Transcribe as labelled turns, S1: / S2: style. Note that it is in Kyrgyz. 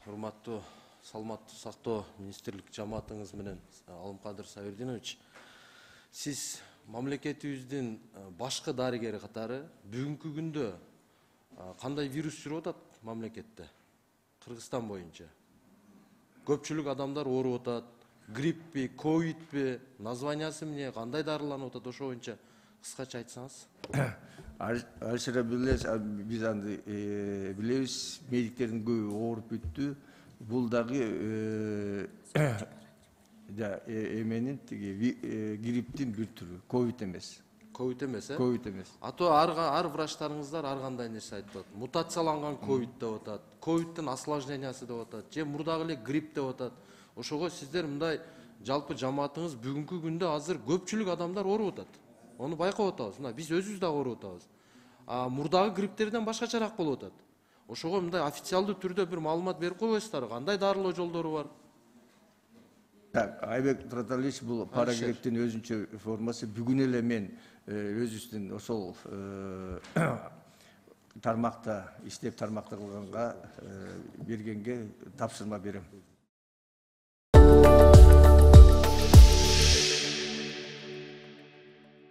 S1: Урматтуу саламаттуу сактоо министрлик жамаатыңыз менен Алымкадыр Сабирдинович, сиз мамлекетибиздин башкы дарыгери катары бүгүнкү күндө кандай вирус жүрүп атат мамлекетте? Кыргызстан боюнча көпчүлүк адамдар ооруп атат. Гриппи, ковидпи, названиясы эмне, кандай дарыланып атат, ошо боюнча кыскача айтсаңыз.
S2: Алишер Абдуллаевич, биз аны билебиз, медиктердин көбү ооруп бүттү. Бул дагы эменин грипптин бир түрү, ковид эмес.
S1: Ковид эмес,
S2: Ковид эмес.
S1: Ато ар врачтарыңыздар ар кандай нерсе айтып атат. Мутацияланган ковид деп атат, ковидтин осложнениясы деп атат, же мурдагы эле грипп деп атат. Ошого сиздер мындай жалпы жамаатыңыз бүгүнкү күндө азыр көпчүлүк адамдар ооруп атат. Onu байкап атабыз. Мына биз өзүбүз дагы ооруп атабыз. Мурдагы гриppтерден башкачараак болуп атат. Ошого мындай официалдуу түрдө бир маалымат берип койбойсуздарбы? Кандай дарылоо жолдору бар?
S2: Айбек Тураталиевич, бул парагрипптин өзүнчө формасы. Бүгүн эле мен өзүбүздүн ошол тармакта иштеп тармакта кылганга бергенге тапшырма берем.